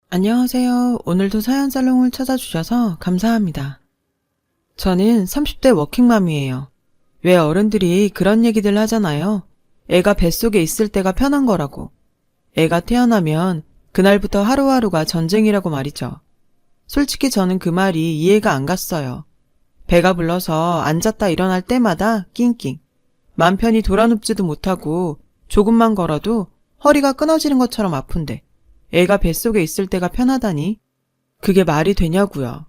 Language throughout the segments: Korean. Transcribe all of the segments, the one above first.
안녕하세요. 오늘도 사연살롱을 찾아주셔서 감사합니다. 저는 30대 워킹맘이에요. 왜 어른들이 그런 얘기들 하잖아요. 애가 뱃속에 있을 때가 편한 거라고. 애가 태어나면 그날부터 하루하루가 전쟁이라고 말이죠. 솔직히 저는 그 말이 이해가 안 갔어요. 배가 불러서 앉았다 일어날 때마다 낑낑. 맘 편히 돌아눕지도 못하고 조금만 걸어도 허리가 끊어지는 것처럼 아픈데 애가 뱃속에 있을 때가 편하다니? 그게 말이 되냐고요.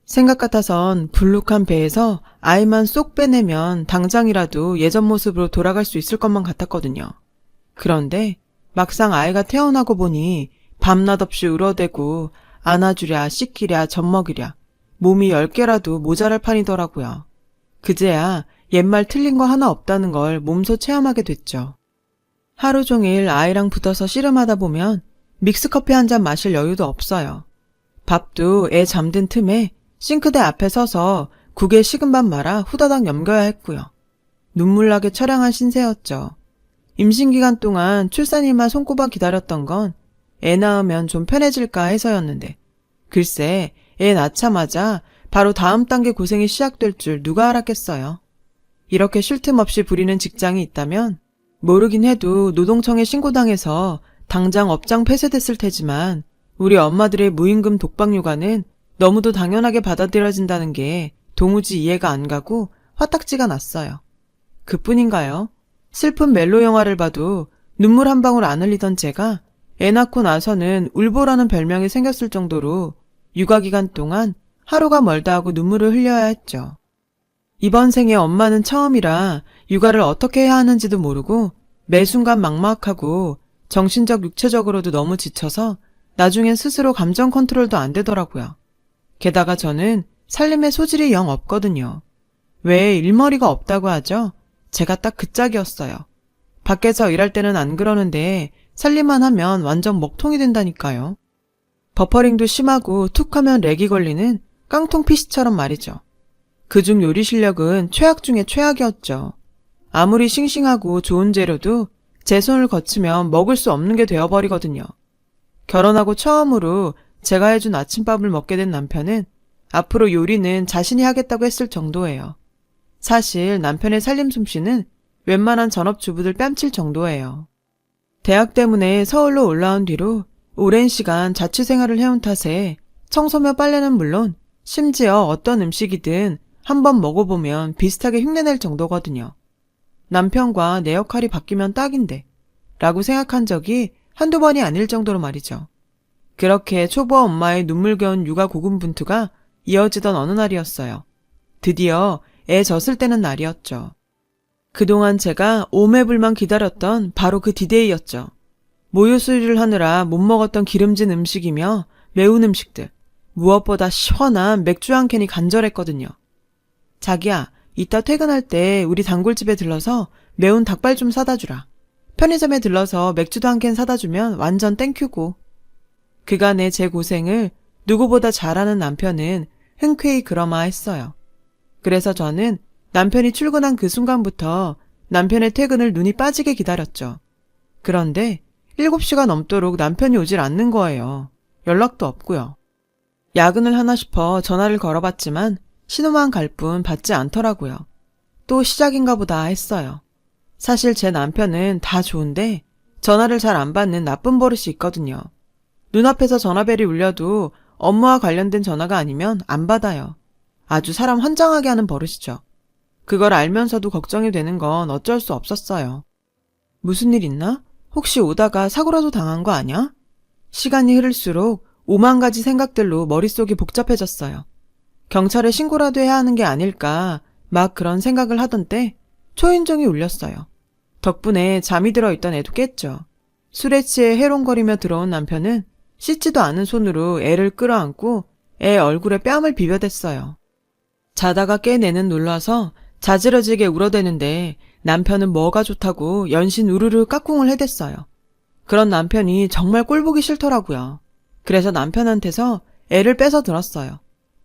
생각 같아선 불룩한 배에서 아이만 쏙 빼내면 당장이라도 예전 모습으로 돌아갈 수 있을 것만 같았거든요. 그런데 막상 아이가 태어나고 보니 밤낮 없이 울어대고 안아주랴 씻기랴 젖먹이랴 몸이 10개라도 모자랄 판이더라고요. 그제야 옛말 틀린 거 하나 없다는 걸 몸소 체험하게 됐죠. 하루 종일 아이랑 붙어서 씨름하다 보면 믹스커피 한 잔 마실 여유도 없어요. 밥도 애 잠든 틈에 싱크대 앞에 서서 국에 식은 밥 말아 후다닥 넘겨야 했고요. 눈물나게 처량한 신세였죠. 임신기간 동안 출산일만 손꼽아 기다렸던 건 애 낳으면 좀 편해질까 해서였는데 글쎄 애 낳자마자 바로 다음 단계 고생이 시작될 줄 누가 알았겠어요. 이렇게 쉴 틈 없이 부리는 직장이 있다면 모르긴 해도 노동청에 신고당해서 당장 업장 폐쇄됐을 테지만 우리 엄마들의 무임금 독박육아는 너무도 당연하게 받아들여진다는 게 도무지 이해가 안 가고 화딱지가 났어요. 그뿐인가요? 슬픈 멜로 영화를 봐도 눈물 한 방울 안 흘리던 제가 애 낳고 나서는 울보라는 별명이 생겼을 정도로 육아 기간 동안 하루가 멀다 하고 눈물을 흘려야 했죠. 이번 생에 엄마는 처음이라 육아를 어떻게 해야 하는지도 모르고 매 순간 막막하고 정신적 육체적으로도 너무 지쳐서 나중엔 스스로 감정 컨트롤도 안 되더라고요. 게다가 저는 살림에 소질이 영 없거든요. 왜 일머리가 없다고 하죠? 제가 딱 그 짝이었어요. 밖에서 일할 때는 안 그러는데 살림만 하면 완전 먹통이 된다니까요. 버퍼링도 심하고 툭 하면 렉이 걸리는 깡통 PC처럼 말이죠. 그중 요리 실력은 최악 중에 최악이었죠. 아무리 싱싱하고 좋은 재료도 제 손을 거치면 먹을 수 없는 게 되어버리거든요. 결혼하고 처음으로 제가 해준 아침밥을 먹게 된 남편은 앞으로 요리는 자신이 하겠다고 했을 정도예요. 사실 남편의 살림 솜씨는 웬만한 전업주부들 뺨칠 정도예요. 대학 때문에 서울로 올라온 뒤로 오랜 시간 자취생활을 해온 탓에 청소며 빨래는 물론 심지어 어떤 음식이든 한번 먹어보면 비슷하게 흉내낼 정도거든요. 남편과 내 역할이 바뀌면 딱인데 라고 생각한 적이 한두 번이 아닐 정도로 말이죠. 그렇게 초보와 엄마의 눈물겨운 육아 고군분투가 이어지던 어느 날이었어요. 드디어 애 젖을 때는 날이었죠. 그동안 제가 오매불만 기다렸던 바로 그 디데이였죠. 모유 수유를 하느라 못 먹었던 기름진 음식이며 매운 음식들, 무엇보다 시원한 맥주 한 캔이 간절했거든요. 자기야, 이따 퇴근할 때 우리 단골집에 들러서 매운 닭발 좀 사다 주라. 편의점에 들러서 맥주도 한 캔 사다 주면 완전 땡큐고. 그간의 제 고생을 누구보다 잘하는 남편은 흔쾌히 그러마했어요. 그래서 저는 남편이 출근한 그 순간부터 남편의 퇴근을 눈이 빠지게 기다렸죠. 그런데 7시가 넘도록 남편이 오질 않는 거예요. 연락도 없고요. 야근을 하나 싶어 전화를 걸어봤지만 신호만 갈 뿐 받지 않더라고요. 또 시작인가 보다 했어요. 사실 제 남편은 다 좋은데 전화를 잘 안 받는 나쁜 버릇이 있거든요. 눈앞에서 전화벨이 울려도 업무와 관련된 전화가 아니면 안 받아요. 아주 사람 환장하게 하는 버릇이죠. 그걸 알면서도 걱정이 되는 건 어쩔 수 없었어요. 무슨 일 있나? 혹시 오다가 사고라도 당한 거 아냐? 시간이 흐를수록 5만 가지 생각들로 머릿속이 복잡해졌어요. 경찰에 신고라도 해야 하는 게 아닐까 막 그런 생각을 하던 때 초인종이 울렸어요. 덕분에 잠이 들어있던 애도 깼죠. 술에 취해 해롱거리며 들어온 남편은 씻지도 않은 손으로 애를 끌어안고 애 얼굴에 뺨을 비벼댔어요. 자다가 깨내는 놀라서 자지러지게 울어대는데 남편은 뭐가 좋다고 연신 우르르 까꿍을 해댔어요. 그런 남편이 정말 꼴보기 싫더라고요. 그래서 남편한테서 애를 뺏어 들었어요.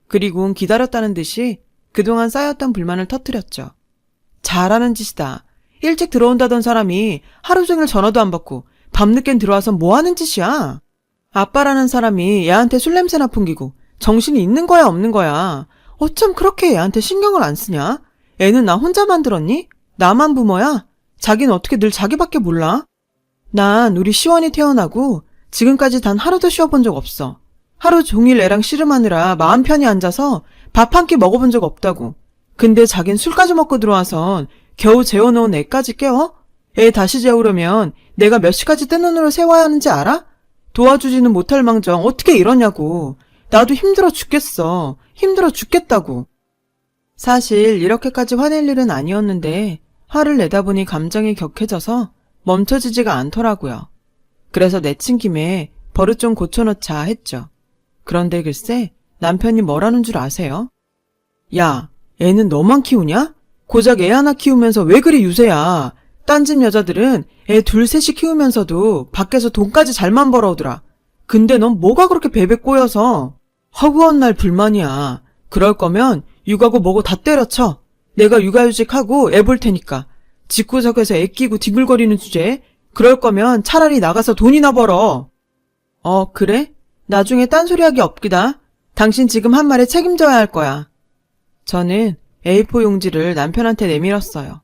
그리고 기다렸다는 듯이 그동안 쌓였던 불만을 터뜨렸죠. 잘하는 짓이다. 일찍 들어온다던 사람이 하루 종일 전화도 안 받고 밤늦게 들어와서 뭐 하는 짓이야? 아빠라는 사람이 애한테 술 냄새나 풍기고 정신이 있는 거야 없는 거야. 어쩜 그렇게 애한테 신경을 안 쓰냐? 애는 나 혼자 만들었니? 나만 부모야? 자기는 어떻게 늘 자기밖에 몰라? 난 우리 시원이 태어나고 지금까지 단 하루도 쉬어본 적 없어. 하루 종일 애랑 씨름하느라 마음 편히 앉아서 밥 한 끼 먹어본 적 없다고. 근데 자긴 술까지 먹고 들어와선 겨우 재워놓은 애까지 깨워? 애 다시 재우려면 내가 몇 시까지 뜬 눈으로 세워야 하는지 알아? 도와주지는 못할 망정 어떻게 이러냐고. 나도 힘들어 죽겠어. 힘들어 죽겠다고. 사실 이렇게까지 화낼 일은 아니었는데 화를 내다 보니 감정이 격해져서 멈춰지지가 않더라고요. 그래서 내친 김에 버릇 좀 고쳐놓자 했죠. 그런데 글쎄 남편이 뭐라는 줄 아세요? 야, 애는 너만 키우냐? 고작 애 하나 키우면서 왜 그리 유세야? 딴 집 여자들은 애 둘 셋이 키우면서도 밖에서 돈까지 잘만 벌어오더라. 근데 넌 뭐가 그렇게 베베 꼬여서? 허구한 날 불만이야. 그럴 거면 육아고 뭐고 다 때려쳐. 내가 육아휴직하고 애 볼 테니까. 집구석에서 애 끼고 뒹굴거리는 주제에 그럴 거면 차라리 나가서 돈이나 벌어. 그래? 나중에 딴소리하기 없기다. 당신 지금 한 말에 책임져야 할 거야. 저는 A4 용지를 남편한테 내밀었어요.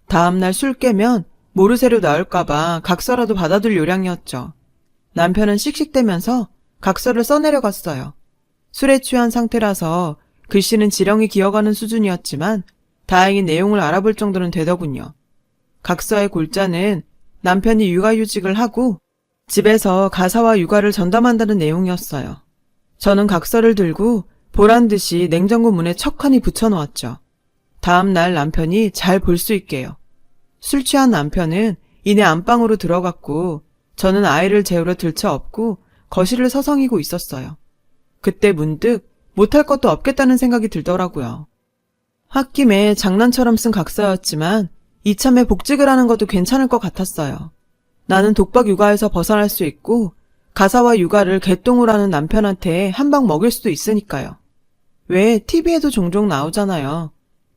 다음날 술 깨면 모르쇠로 나올까봐 각서라도 받아둘 요량이었죠. 남편은 씩씩대면서 각서를 써내려갔어요. 술에 취한 상태라서 글씨는 지렁이 기어가는 수준이었지만 다행히 내용을 알아볼 정도는 되더군요. 각서의 골자는 남편이 육아휴직을 하고 집에서 가사와 육아를 전담한다는 내용이었어요. 저는 각서를 들고 보란듯이 냉장고 문에 척하니 붙여놓았죠. 다음 날 남편이 잘 볼 수 있게요. 술 취한 남편은 이내 안방으로 들어갔고 저는 아이를 재우러 들쳐업고 거실을 서성이고 있었어요. 그때 문득 못할 것도 없겠다는 생각이 들더라고요. 홧김에 장난처럼 쓴 각서였지만 이참에 복직을 하는 것도 괜찮을 것 같았어요. 나는 독박 육아에서 벗어날 수 있고 가사와 육아를 개똥을 하는 남편한테 한 방 먹일 수도 있으니까요. 왜 TV에도 종종 나오잖아요.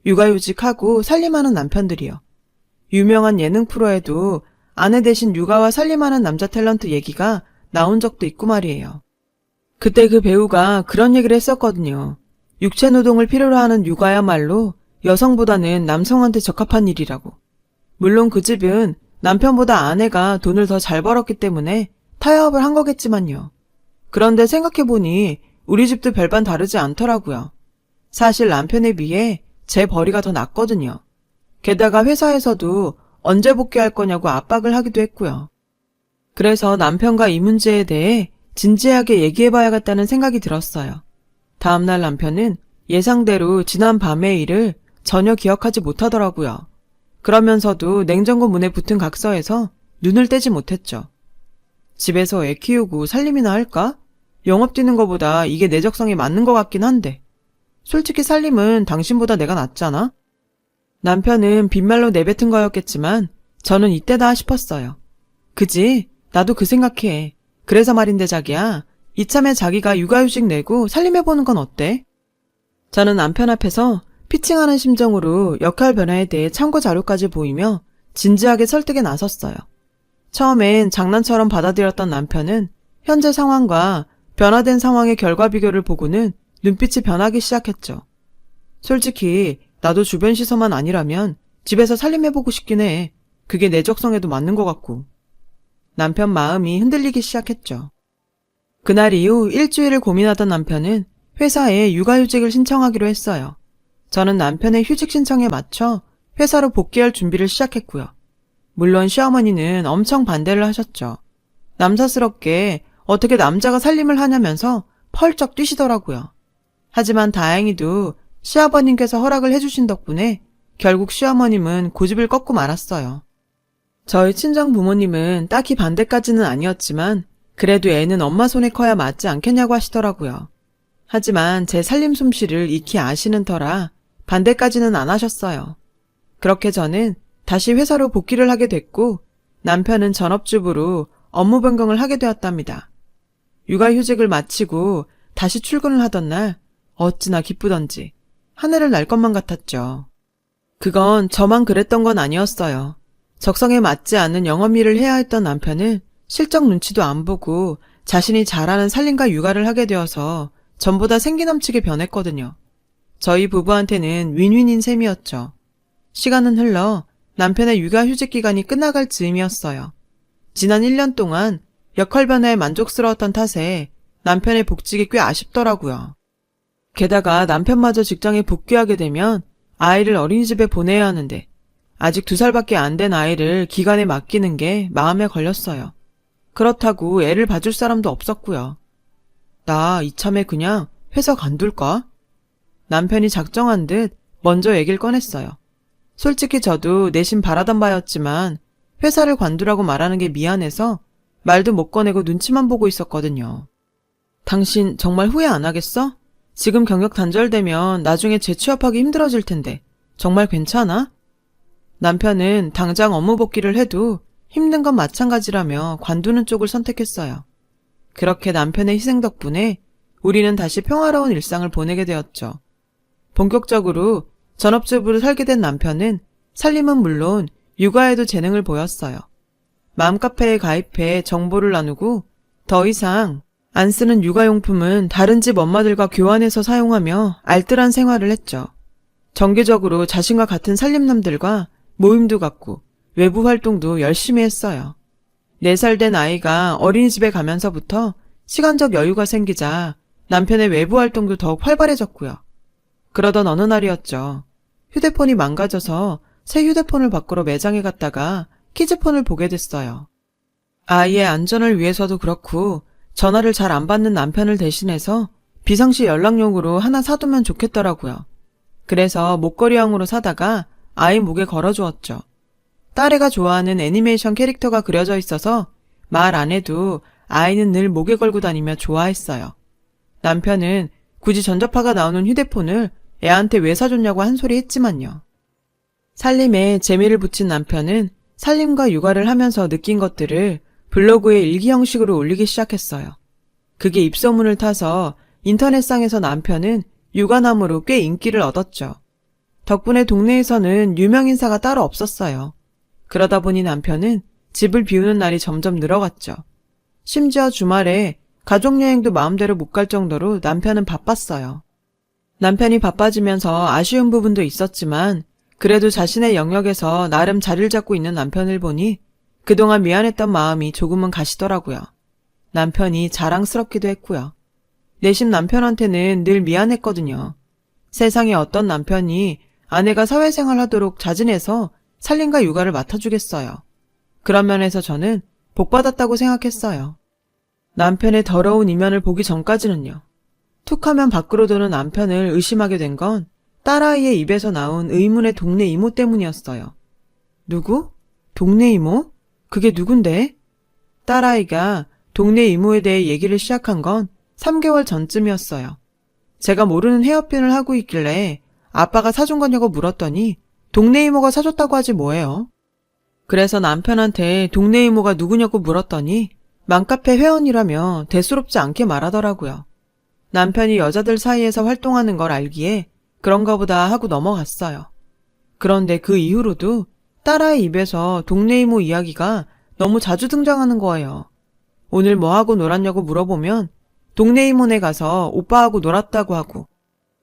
육아휴직하고 살림하는 남편들이요. 유명한 예능 프로에도 아내 대신 육아와 살림하는 남자 탤런트 얘기가 나온 적도 있고 말이에요. 그때 그 배우가 그런 얘기를 했었거든요. 육체노동을 필요로 하는 육아야말로 여성보다는 남성한테 적합한 일이라고. 물론 그 집은 남편보다 아내가 돈을 더 잘 벌었기 때문에 타협을 한 거겠지만요. 그런데 생각해보니 우리 집도 별반 다르지 않더라고요. 사실 남편에 비해 제 벌이가 더 낫거든요. 게다가 회사에서도 언제 복귀할 거냐고 압박을 하기도 했고요. 그래서 남편과 이 문제에 대해 진지하게 얘기해봐야겠다는 생각이 들었어요. 다음날 남편은 예상대로 지난 밤의 일을 전혀 기억하지 못하더라고요. 그러면서도 냉장고 문에 붙은 각서에서 눈을 떼지 못했죠. 집에서 애 키우고 살림이나 할까? 영업 뛰는 거보다 이게 내 적성에 맞는 것 같긴 한데. 솔직히 살림은 당신보다 내가 낫잖아? 남편은 빈말로 내뱉은 거였겠지만 저는 이때다 싶었어요. 그지? 나도 그 생각해. 그래서 말인데 자기야, 이참에 자기가 육아휴직 내고 살림해보는 건 어때? 저는 남편 앞에서 피칭하는 심정으로 역할 변화에 대해 참고 자료까지 보이며 진지하게 설득에 나섰어요. 처음엔 장난처럼 받아들였던 남편은 현재 상황과 변화된 상황의 결과 비교를 보고는 눈빛이 변하기 시작했죠. 솔직히 나도 주변 시선만 아니라면 집에서 살림해보고 싶긴 해. 그게 내 적성에도 맞는 것 같고. 남편 마음이 흔들리기 시작했죠. 그날 이후 일주일을 고민하던 남편은 회사에 육아휴직을 신청하기로 했어요. 저는 남편의 휴직 신청에 맞춰 회사로 복귀할 준비를 시작했고요. 물론 시어머니는 엄청 반대를 하셨죠. 남사스럽게 어떻게 남자가 살림을 하냐면서 펄쩍 뛰시더라고요. 하지만 다행히도 시아버님께서 허락을 해주신 덕분에 결국 시어머님은 고집을 꺾고 말았어요. 저희 친정 부모님은 딱히 반대까지는 아니었지만 그래도 애는 엄마 손에 커야 맞지 않겠냐고 하시더라고요. 하지만 제 살림 솜씨를 익히 아시는 터라 반대까지는 안 하셨어요. 그렇게 저는 다시 회사로 복귀를 하게 됐고 남편은 전업주부로 업무 변경을 하게 되었답니다. 육아휴직을 마치고 다시 출근을 하던 날 어찌나 기쁘던지 하늘을 날 것만 같았죠. 그건 저만 그랬던 건 아니었어요. 적성에 맞지 않는 영업 일을 해야 했던 남편은 실적 눈치도 안 보고 자신이 잘하는 살림과 육아를 하게 되어서 전보다 생기 넘치게 변했거든요. 저희 부부한테는 윈윈인 셈이었죠. 시간은 흘러 남편의 육아휴직 기간이 끝나갈 즈음이었어요. 지난 1년 동안 역할 변화에 만족스러웠던 탓에 남편의 복직이 꽤 아쉽더라고요. 게다가 남편마저 직장에 복귀하게 되면 아이를 어린이집에 보내야 하는데 아직 2살밖에 안 된 아이를 기간에 맡기는 게 마음에 걸렸어요. 그렇다고 애를 봐줄 사람도 없었고요. 나 이참에 그냥 회사 간둘까? 남편이 작정한 듯 먼저 얘기를 꺼냈어요. 솔직히 저도 내심 바라던 바였지만 회사를 관두라고 말하는 게 미안해서 말도 못 꺼내고 눈치만 보고 있었거든요. 당신 정말 후회 안 하겠어? 지금 경력 단절되면 나중에 재취업하기 힘들어질 텐데 정말 괜찮아? 남편은 당장 업무 복귀를 해도 힘든 건 마찬가지라며 관두는 쪽을 선택했어요. 그렇게 남편의 희생 덕분에 우리는 다시 평화로운 일상을 보내게 되었죠. 본격적으로 전업주부로 살게 된 남편은 살림은 물론 육아에도 재능을 보였어요. 맘카페에 가입해 정보를 나누고 더 이상 안 쓰는 육아용품은 다른 집 엄마들과 교환해서 사용하며 알뜰한 생활을 했죠. 정기적으로 자신과 같은 살림남들과 모임도 갖고 외부 활동도 열심히 했어요. 4살 된 아이가 어린이집에 가면서부터 시간적 여유가 생기자 남편의 외부 활동도 더욱 활발해졌고요. 그러던 어느 날이었죠. 휴대폰이 망가져서 새 휴대폰을 바꾸러 매장에 갔다가 키즈폰을 보게 됐어요. 아이의 안전을 위해서도 그렇고 전화를 잘 안 받는 남편을 대신해서 비상시 연락용으로 하나 사두면 좋겠더라고요. 그래서 목걸이형으로 사다가 아이 목에 걸어주었죠. 딸애가 좋아하는 애니메이션 캐릭터가 그려져 있어서 말 안 해도 아이는 늘 목에 걸고 다니며 좋아했어요. 남편은 굳이 전자파가 나오는 휴대폰을 애한테 왜 사줬냐고 한 소리 했지만요. 살림에 재미를 붙인 남편은 살림과 육아를 하면서 느낀 것들을 블로그에 일기 형식으로 올리기 시작했어요. 그게 입소문을 타서 인터넷상에서 남편은 육아남으로 꽤 인기를 얻었죠. 덕분에 동네에서는 유명인사가 따로 없었어요. 그러다 보니 남편은 집을 비우는 날이 점점 늘어갔죠. 심지어 주말에 가족여행도 마음대로 못 갈 정도로 남편은 바빴어요. 남편이 바빠지면서 아쉬운 부분도 있었지만 그래도 자신의 영역에서 나름 자리를 잡고 있는 남편을 보니 그동안 미안했던 마음이 조금은 가시더라고요. 남편이 자랑스럽기도 했고요. 내심 남편한테는 늘 미안했거든요. 세상에 어떤 남편이 아내가 사회생활 하도록 자진해서 살림과 육아를 맡아주겠어요. 그런 면에서 저는 복받았다고 생각했어요. 남편의 더러운 이면을 보기 전까지는요. 툭하면 밖으로 도는 남편을 의심하게 된 건 딸아이의 입에서 나온 의문의 동네 이모 때문이었어요. 누구? 동네 이모? 그게 누군데? 딸아이가 동네 이모에 대해 얘기를 시작한 건 3개월 전쯤이었어요. 제가 모르는 헤어핀을 하고 있길래 아빠가 사준 거냐고 물었더니 동네 이모가 사줬다고 하지 뭐예요. 그래서 남편한테 동네 이모가 누구냐고 물었더니 맘카페 회원이라며 대수롭지 않게 말하더라고요. 남편이 여자들 사이에서 활동하는 걸 알기에 그런가 보다 하고 넘어갔어요. 그런데 그 이후로도 딸아이 입에서 동네 이모 이야기가 너무 자주 등장하는 거예요. 오늘 뭐하고 놀았냐고 물어보면 동네 이모네 가서 오빠하고 놀았다고 하고,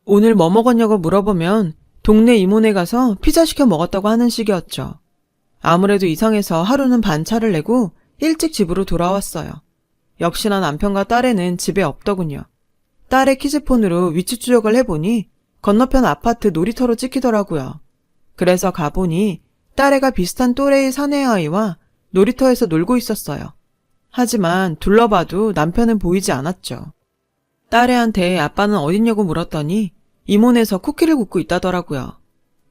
오늘 뭐 먹었냐고 물어보면 동네 이모네 가서 피자 시켜 먹었다고 하는 식이었죠. 아무래도 이상해서 하루는 반차를 내고 일찍 집으로 돌아왔어요. 역시나 남편과 딸애는 집에 없더군요. 딸의 키즈폰으로 위치 추적을 해보니 건너편 아파트 놀이터로 찍히더라고요. 그래서 가보니 딸애가 비슷한 또래의 사내아이와 놀이터에서 놀고 있었어요. 하지만 둘러봐도 남편은 보이지 않았죠. 딸애한테 아빠는 어딨냐고 물었더니 이모네에서 쿠키를 굽고 있다더라고요.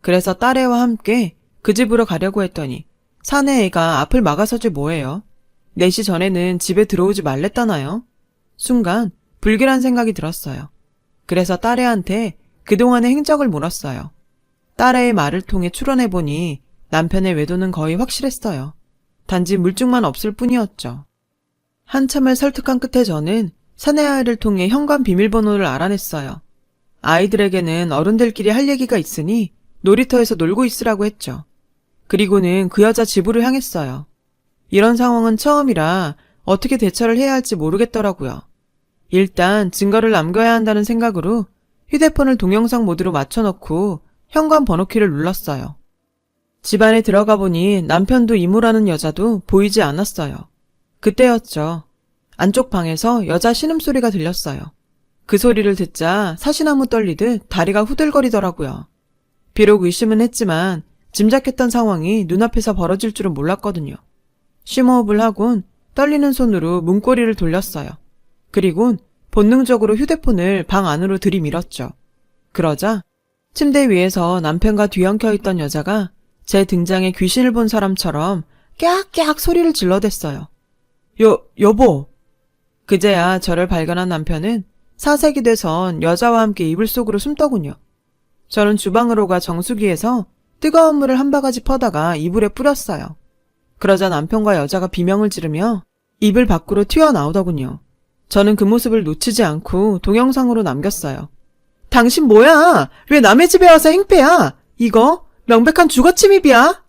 그래서 딸애와 함께 그 집으로 가려고 했더니 사내애가 앞을 막아서지 뭐예요. 4시 전에는 집에 들어오지 말랬다나요? 순간 불길한 생각이 들었어요. 그래서 딸애한테 그동안의 행적을 물었어요. 딸애의 말을 통해 추론해보니 남편의 외도는 거의 확실했어요. 단지 물증만 없을 뿐이었죠. 한참을 설득한 끝에 저는 사내아이를 통해 현관 비밀번호를 알아냈어요. 아이들에게는 어른들끼리 할 얘기가 있으니 놀이터에서 놀고 있으라고 했죠. 그리고는 그 여자 집으로 향했어요. 이런 상황은 처음이라 어떻게 대처를 해야 할지 모르겠더라고요. 일단 증거를 남겨야 한다는 생각으로 휴대폰을 동영상 모드로 맞춰놓고 현관 번호키를 눌렀어요. 집 안에 들어가 보니 남편도 이모라는 여자도 보이지 않았어요. 그때였죠. 안쪽 방에서 여자 신음소리가 들렸어요. 그 소리를 듣자 사시나무 떨리듯 다리가 후들거리더라고요. 비록 의심은 했지만 짐작했던 상황이 눈앞에서 벌어질 줄은 몰랐거든요. 심호흡을 하곤 떨리는 손으로 문고리를 돌렸어요. 그리곤 본능적으로 휴대폰을 방 안으로 들이밀었죠. 그러자 침대 위에서 남편과 뒤엉켜 있던 여자가 제 등장에 귀신을 본 사람처럼 깨악깨악 소리를 질러댔어요. 여보! 그제야 저를 발견한 남편은 사색이 돼선 여자와 함께 이불 속으로 숨더군요. 저는 주방으로 가 정수기에서 뜨거운 물을 한 바가지 퍼다가 이불에 뿌렸어요. 그러자 남편과 여자가 비명을 지르며 이불 밖으로 튀어나오더군요. 저는 그 모습을 놓치지 않고 동영상으로 남겼어요. 당신 뭐야? 왜 남의 집에 와서 행패야? 이거 명백한 주거침입이야?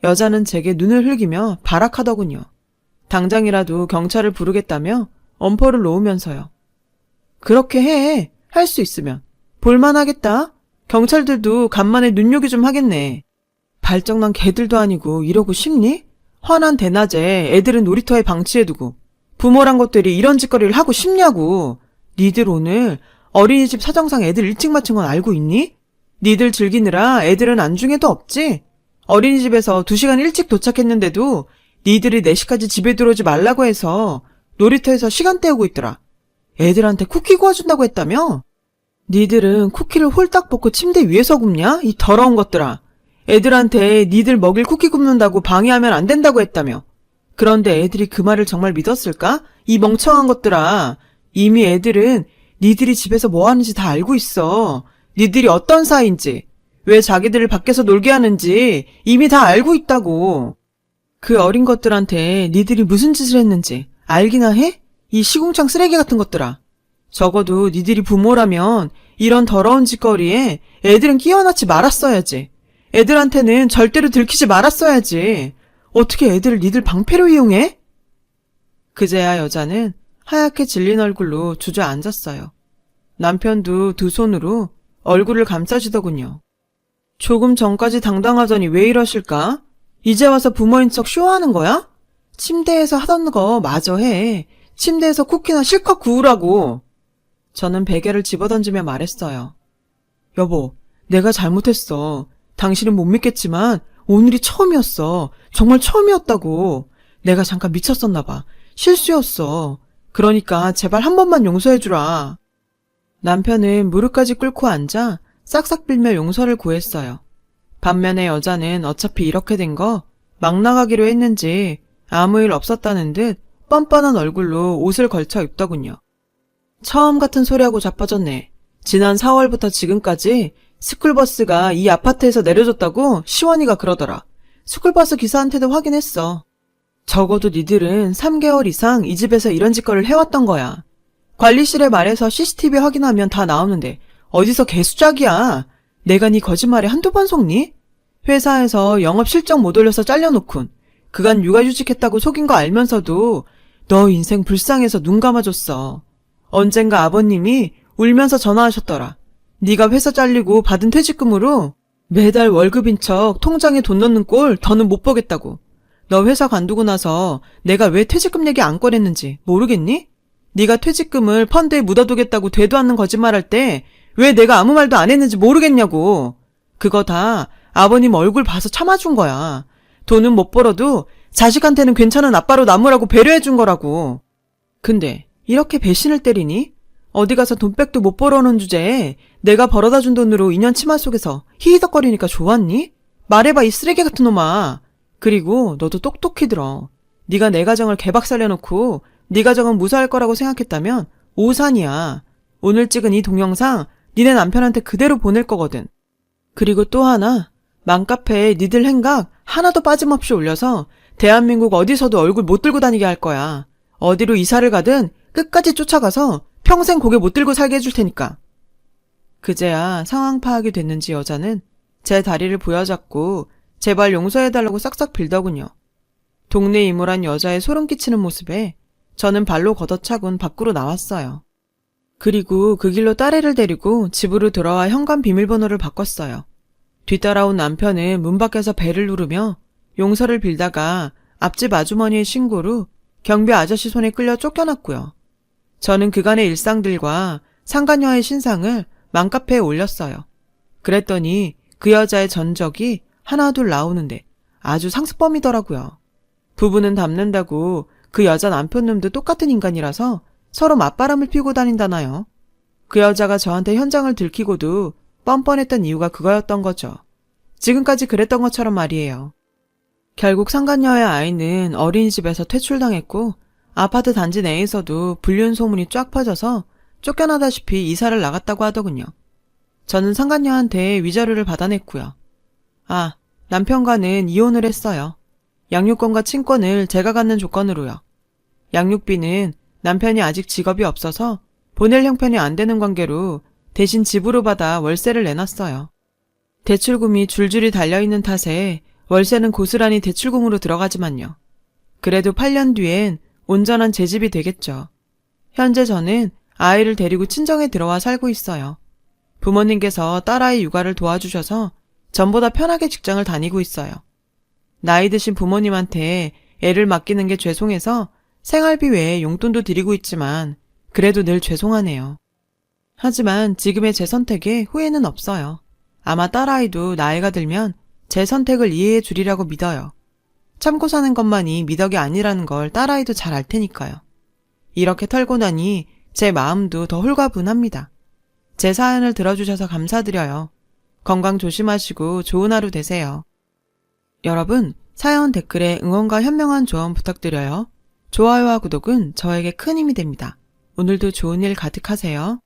여자는 제게 눈을 흘기며 발악하더군요. 당장이라도 경찰을 부르겠다며 엄포를 놓으면서요. 그렇게 해. 할 수 있으면. 볼만하겠다. 경찰들도 간만에 눈요기 좀 하겠네. 발정난 개들도 아니고 이러고 싶니? 환한 대낮에 애들은 놀이터에 방치해두고 부모란 것들이 이런 짓거리를 하고 싶냐고. 니들 오늘 어린이집 사정상 애들 일찍 마친 건 알고 있니? 니들 즐기느라 애들은 안중에도 없지? 어린이집에서 2시간 일찍 도착했는데도 니들이 4시까지 집에 들어오지 말라고 해서 놀이터에서 시간 때우고 있더라. 애들한테 쿠키 구워준다고 했다며? 니들은 쿠키를 홀딱 벗고 침대 위에서 굽냐? 이 더러운 것들아. 애들한테 니들 먹일 쿠키 굽는다고 방해하면 안 된다고 했다며. 그런데 애들이 그 말을 정말 믿었을까? 이 멍청한 것들아. 이미 애들은 니들이 집에서 뭐 하는지 다 알고 있어. 니들이 어떤 사이인지, 왜 자기들을 밖에서 놀게 하는지 이미 다 알고 있다고. 그 어린 것들한테 니들이 무슨 짓을 했는지 알기나 해? 이 시궁창 쓰레기 같은 것들아. 적어도 니들이 부모라면 이런 더러운 짓거리에 애들은 끼어넣지 말았어야지. 애들한테는 절대로 들키지 말았어야지. 어떻게 애들을 니들 방패로 이용해? 그제야 여자는 하얗게 질린 얼굴로 주저앉았어요. 남편도 2 손으로 얼굴을 감싸주더군요. 조금 전까지 당당하더니 왜 이러실까? 이제 와서 부모인 척 쇼하는 거야? 침대에서 하던 거 마저 해. 침대에서 쿠키나 실컷 구우라고. 저는 베개를 집어던지며 말했어요. 여보, 내가 잘못했어. 당신은 못 믿겠지만 오늘이 처음이었어. 정말 처음이었다고. 내가 잠깐 미쳤었나 봐. 실수였어. 그러니까 제발 한 번만 용서해주라. 남편은 무릎까지 꿇고 앉아 싹싹 빌며 용서를 구했어요. 반면에 여자는 어차피 이렇게 된 거 막 나가기로 했는지 아무 일 없었다는 듯 뻔뻔한 얼굴로 옷을 걸쳐 입더군요. 처음 같은 소리하고 자빠졌네. 지난 4월부터 지금까지 스쿨버스가 이 아파트에서 내려줬다고 시원이가 그러더라. 스쿨버스 기사한테도 확인했어. 적어도 니들은 3개월 이상 이 집에서 이런 짓거리를 해왔던 거야. 관리실에 말해서 CCTV 확인하면 다 나오는데 어디서 개수작이야. 내가 네 거짓말에 한두 번 속니? 회사에서 영업 실적 못 올려서 잘려놓군. 그간 육아휴직했다고 속인 거 알면서도 너 인생 불쌍해서 눈 감아줬어. 언젠가 아버님이 울면서 전화하셨더라. 네가 회사 잘리고 받은 퇴직금으로 매달 월급인 척 통장에 돈 넣는 꼴 더는 못 보겠다고. 너 회사 관두고 나서 내가 왜 퇴직금 얘기 안 꺼냈는지 모르겠니? 네가 퇴직금을 펀드에 묻어두겠다고 되도 않는 거짓말할 때 왜 내가 아무 말도 안 했는지 모르겠냐고. 그거 다 아버님 얼굴 봐서 참아준 거야. 돈은 못 벌어도 자식한테는 괜찮은 아빠로 남으라고 배려해준 거라고. 근데 이렇게 배신을 때리니? 어디 가서 돈백도 못 벌어오는 주제에 내가 벌어다 준 돈으로 2년 치마 속에서 히히덕거리니까 좋았니? 말해봐 이 쓰레기 같은 놈아. 그리고 너도 똑똑히 들어. 네가 내 가정을 개박살내놓고 네 가정은 무사할 거라고 생각했다면 오산이야. 오늘 찍은 이 동영상 니네 남편한테 그대로 보낼 거거든. 그리고 또 하나, 맘카페에 니들 행각 하나도 빠짐없이 올려서 대한민국 어디서도 얼굴 못 들고 다니게 할 거야. 어디로 이사를 가든 끝까지 쫓아가서 평생 고개 못 들고 살게 해줄 테니까. 그제야 상황 파악이 됐는지 여자는 제 다리를 부여잡고 제발 용서해달라고 싹싹 빌더군요. 동네 이모란 여자의 소름 끼치는 모습에 저는 발로 걷어차곤 밖으로 나왔어요. 그리고 그 길로 딸애를 데리고 집으로 돌아와 현관 비밀번호를 바꿨어요. 뒤따라온 남편은 문 밖에서 벨을 누르며 용서를 빌다가 앞집 아주머니의 신고로 경비 아저씨 손에 끌려 쫓겨났고요. 저는 그간의 일상들과 상간녀의 신상을 맘카페에 올렸어요. 그랬더니 그 여자의 전적이 하나둘 나오는데 아주 상습범이더라고요. 부부는 닮는다고 그 여자 남편놈도 똑같은 인간이라서 서로 맞바람을 피고 다닌다나요. 그 여자가 저한테 현장을 들키고도 뻔뻔했던 이유가 그거였던 거죠. 지금까지 그랬던 것처럼 말이에요. 결국 상간녀의 아이는 어린이집에서 퇴출당했고 아파트 단지 내에서도 불륜 소문이 쫙 퍼져서 쫓겨나다시피 이사를 나갔다고 하더군요. 저는 상간녀한테 위자료를 받아냈고요. 아, 남편과는 이혼을 했어요. 양육권과 친권을 제가 갖는 조건으로요. 양육비는 남편이 아직 직업이 없어서 보낼 형편이 안 되는 관계로 대신 집으로 받아 월세를 내놨어요. 대출금이 줄줄이 달려있는 탓에 월세는 고스란히 대출금으로 들어가지만요. 그래도 8년 뒤엔 온전한 제 집이 되겠죠. 현재 저는 아이를 데리고 친정에 들어와 살고 있어요. 부모님께서 딸아이 육아를 도와주셔서 전보다 편하게 직장을 다니고 있어요. 나이 드신 부모님한테 애를 맡기는 게 죄송해서 생활비 외에 용돈도 드리고 있지만 그래도 늘 죄송하네요. 하지만 지금의 제 선택에 후회는 없어요. 아마 딸아이도 나이가 들면 제 선택을 이해해 주리라고 믿어요. 참고 사는 것만이 미덕이 아니라는 걸 딸아이도 잘 알 테니까요. 이렇게 털고 나니 제 마음도 더 홀가분합니다. 제 사연을 들어주셔서 감사드려요. 건강 조심하시고 좋은 하루 되세요. 여러분, 사연 댓글에 응원과 현명한 조언 부탁드려요. 좋아요와 구독은 저에게 큰 힘이 됩니다. 오늘도 좋은 일 가득하세요.